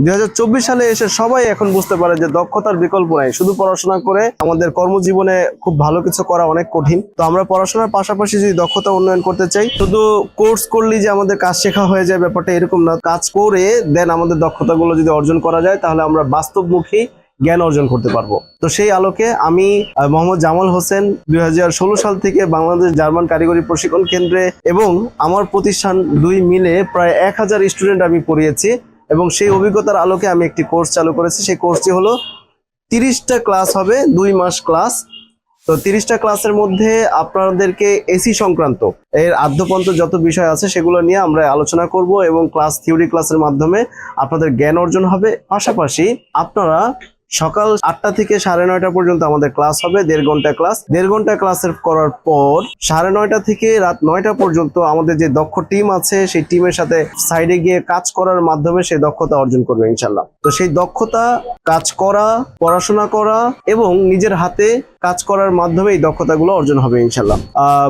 2024 সালে এসে সবাই এখন বুঝতে পারে যে দক্ষতার বিকল্প নাই। শুধু পড়াশোনা করে আমাদের কর্মজীবনে খুব ভালো কিছু করা অনেক কঠিন। তো আমরা পড়াশোনার পাশাপাশি যদি দক্ষতা উন্নয়ন করতে চাই, শুধু কোর্স করলেই যে আমাদের কাজ শেখা হয়ে যায় ব্যাপারটা এরকম না। কাজ করে দেন আমাদের দক্ষতাগুলো যদি অর্জন করা যায় তাহলে আমরা বাস্তবমুখী জ্ঞান অর্জন করতে পারবো। তো সেই আলোকে আমি মোহাম্মদ জামাল হোসেন 2016 সাল থেকে বাংলাদেশ জার্মান কারিগরি প্রশিক্ষণ কেন্দ্রে এবং আমার প্রতিষ্ঠান দুই মিলে প্রায় 1000 স্টুডেন্ট আমি পড়িয়েছি এবং সেই অভিজ্ঞতার আলোকে আমি একটি কোর্স চালু করেছি। সেই কোর্সটি হলো 30টা ক্লাস হবে, 2 মাস ক্লাস। তো 30টা ক্লাসের মধ্যে আপনাদেরকে এসি সংক্রান্ত এর আদ্যপন্ত যত বিষয় আছে সেগুলো নিয়ে আমরা আলোচনা করব এবং থিওরি ক্লাসের মাধ্যমে আপনাদের জ্ঞান অর্জন হবে। পাশাপাশি আপনারা সকাল 8টা থেকে 9:30 পর্যন্ত আমাদের ক্লাস হবে, 1.5 ঘন্টা ক্লাস। 1.5 ঘন্টা ক্লাসের করার পর 9:30 থেকে রাত 9টা পর্যন্ত আমাদের যে দক্ষ টিম আছে সেই টিমের সাথে সাইডে গিয়ে কাজ করার মাধ্যমে সেই দক্ষতা অর্জন করবে ইনশাল্লাহ। তো সেই দক্ষতা কাজ করা, পড়াশোনা করা এবং নিজের হাতে কাজ করার মাধ্যমে এই দক্ষতাগুলো অর্জন হবে ইনশাল্লাহ।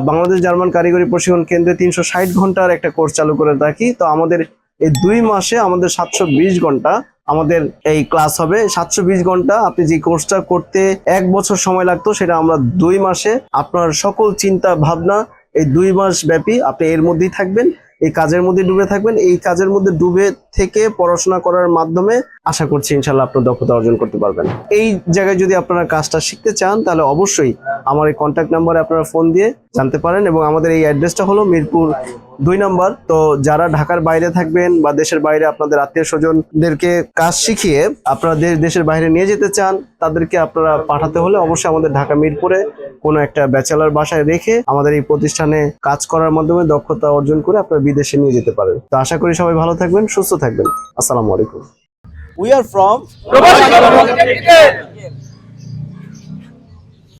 বাংলাদেশ জার্মান কারিগরি প্রশিক্ষণ কেন্দ্রে 360 ঘন্টার একটা কোর্স চালু করে রাখি। তো আমাদের এই 2 মাসে আমাদের 720 ঘন্টা আমাদের এই ক্লাস হবে। 720 ঘন্টা আপনি যে কোর্সটা করতে 1 বছর সময় লাগতো সেটা আমরা 2 মাসে, আপনার সকল চিন্তা ভাবনা এই 2 মাস ব্যাপী আপনি এর মধ্যেই থাকবেন, এই কাজের মধ্যে ডুবে থাকবেন। এই কাজের মধ্যে ডুবে থেকে পড়াশোনা করার মাধ্যমে আশা করছি ইনশাল্লাহ আপনার দক্ষতা অর্জন করতে পারবেন। এই জায়গায় যদি আপনারা কাজটা শিখতে চান তাহলে অবশ্যই আমার এই কন্ট্যাক্ট নাম্বারে আপনারা ফোন দিয়ে জানতে পারেন এবং আমাদের এই অ্যাড্রেসটা হলো মিরপুর 2 নম্বর। তো যারা ঢাকার বাইরে থাকবেন বা দেশের বাইরে আপনাদের আত্মীয় স্বজনদেরকে কাজ শিখিয়ে আপনারা দেশের বাইরে নিয়ে যেতে চান, তাদেরকে আপনারা পাঠাতে হলে অবশ্যই আমাদের ঢাকা মিরপুরে কোনো একটা ব্যাচেলর বাসায় রেখে আমাদের এই প্রতিষ্ঠানে কাজ করার মাধ্যমে দক্ষতা অর্জন করে আপনারা বিদেশে নিয়ে যেতে পারেন। তো আশা করি সবাই ভালো থাকবেন, সুস্থ থাকবেন। আসসালামু আলাইকুম। We are from